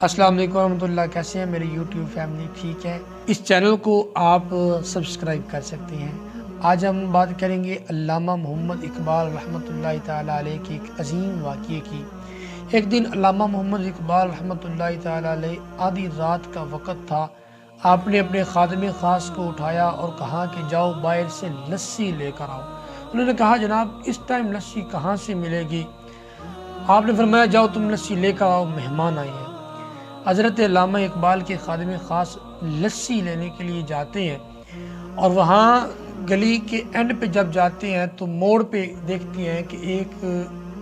السلام علیکم ورحمۃ اللہ، کیسے ہیں میری یوٹیوب فیملی؟ ٹھیک ہے، اس چینل کو آپ سبسکرائب کر سکتے ہیں۔ آج ہم بات کریں گے علامہ محمد اقبال رحمۃ اللہ تعالیٰ علیہ کے ایک عظیم واقعے کی۔ ایک دن علامہ محمد اقبال رحمۃ اللہ تعالیٰ علیہ آدھی رات کا وقت تھا۔ آپ نے اپنے خادم خاص کو اٹھایا اور کہا کہ جاؤ باہر سے لسی لے کر آؤ۔ انہوں نے کہا جناب اس ٹائم لسی کہاں سے ملے گی؟ آپ نے فرمایا جاؤ تم لسی لے کر آؤ، مہمان آئے ہیں۔ حضرت علامہ اقبال کے خادم خاص لسی لینے کے لیے جاتے ہیں اور وہاں گلی کے اینڈ پہ جب جاتے ہیں تو موڑ پہ دیکھتے ہیں کہ ایک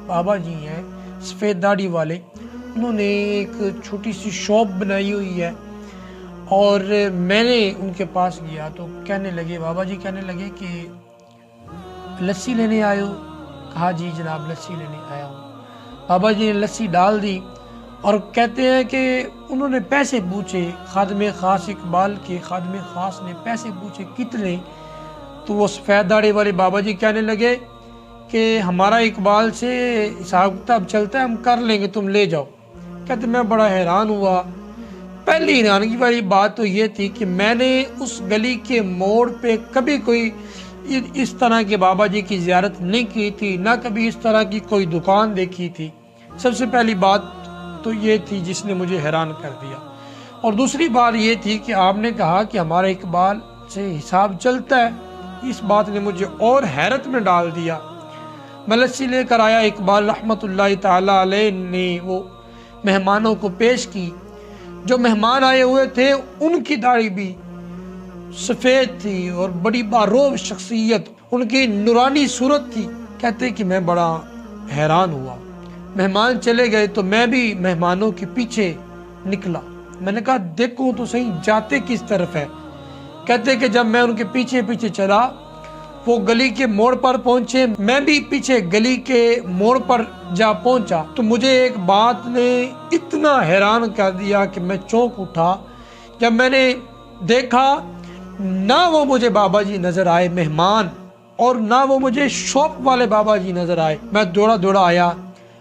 بابا جی ہیں سفید داڑھی والے، انہوں نے ایک چھوٹی سی شاپ بنائی ہوئی ہے۔ اور میں نے ان کے پاس گیا تو کہنے لگے، بابا جی کہنے لگے کہ لسی لینے آئے ہو؟ کہا جی جناب لسی لینے آیا ہوں۔ بابا جی نے لسی ڈال دی اور کہتے ہیں کہ انہوں نے پیسے پوچھے، خادم خاص اقبال کے خادم خاص نے پیسے پوچھے کتنے؟ تو وہ سفید داڑھی والے بابا جی کہنے لگے کہ ہمارا اقبال سے حساب کتاب چلتا ہے، ہم کر لیں گے، تم لے جاؤ۔ کہتے میں بڑا حیران ہوا۔ پہلی حیرانگی والی بات تو یہ تھی کہ میں نے اس گلی کے موڑ پہ کبھی کوئی اس طرح کے بابا جی کی زیارت نہیں کی تھی، نہ کبھی اس طرح کی کوئی دکان دیکھی تھی۔ سب سے پہلی بات تو یہ تھی جس نے مجھے حیران کر دیا، اور دوسری بات یہ تھی کہ آپ نے کہا کہ ہمارا اقبال سے حساب چلتا ہے۔ اس بات نے مجھے اور حیرت میں ڈال دیا۔ میں لسی لے کر آیا، اقبال رحمۃ اللہ تعالیٰ علیہ نے وہ مہمانوں کو پیش کی۔ جو مہمان آئے ہوئے تھے ان کی داڑھی بھی سفید تھی اور بڑی باروب شخصیت، ان کی نورانی صورت تھی۔ کہتے کہ میں بڑا حیران ہوا۔ مہمان چلے گئے تو میں بھی مہمانوں کے پیچھے نکلا۔ میں نے کہا دیکھو تو صحیح جاتے کس طرف ہے؟ کہتے کہ جب میں ان کے پیچھے پیچھے چلا، وہ گلی کے موڑ پر پہنچے، میں بھی پیچھے گلی کے موڑ پر جا پہنچا تو مجھے ایک بات نے اتنا حیران کر دیا کہ میں چونک اٹھا۔ جب میں نے دیکھا نہ وہ مجھے بابا جی نظر آئے مہمان، اور نہ وہ مجھے شاپ والے بابا جی نظر آئے۔ میں دوڑا دوڑا آیا،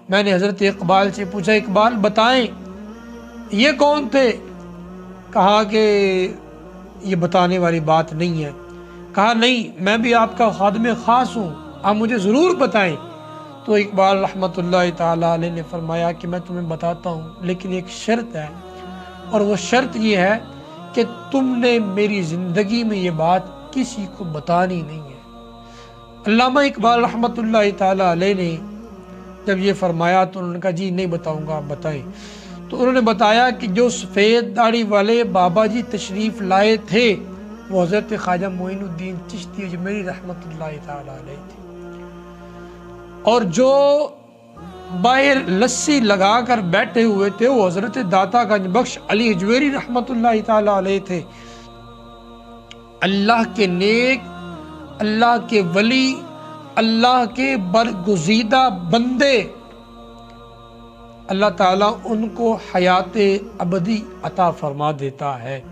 میں نے حضرت اقبال سے پوچھا اقبال بتائیں یہ کون تھے؟ کہا کہ یہ بتانے والی بات نہیں ہے۔ کہا نہیں، میں بھی آپ کا خادم خاص ہوں، آپ مجھے ضرور بتائیں۔ تو اقبال رحمۃ اللہ تعالیٰ علیہ نے فرمایا کہ میں تمہیں بتاتا ہوں، لیکن ایک شرط ہے، اور وہ شرط یہ ہے کہ تم نے میری زندگی میں یہ بات کسی کو بتانی نہیں ہے۔ علامہ اقبال رحمۃ اللہ تعالیٰ علیہ نے جب یہ فرمایا تو انہوں نے کہا جی نہیں بتاؤں گا، آپ بتائیں۔ تو انہوں نے بتایا کہ جو سفید داڑھی والے بابا جی تشریف لائے تھے وہ حضرت خواجہ معین الدین چشتی اجمیری رحمۃ اللہ تعالیٰ علیہ تھے، اور جو باہر لسی لگا کر بیٹھے ہوئے تھے وہ حضرت داتا گنج بخش علی اجمیری رحمۃ اللہ تعالیٰ علیہ تھے۔ اللہ کے نیک، اللہ کے ولی، اللہ کے برگزیدہ بندے، اللہ تعالیٰ ان کو حیات ابدی عطا فرما دیتا ہے۔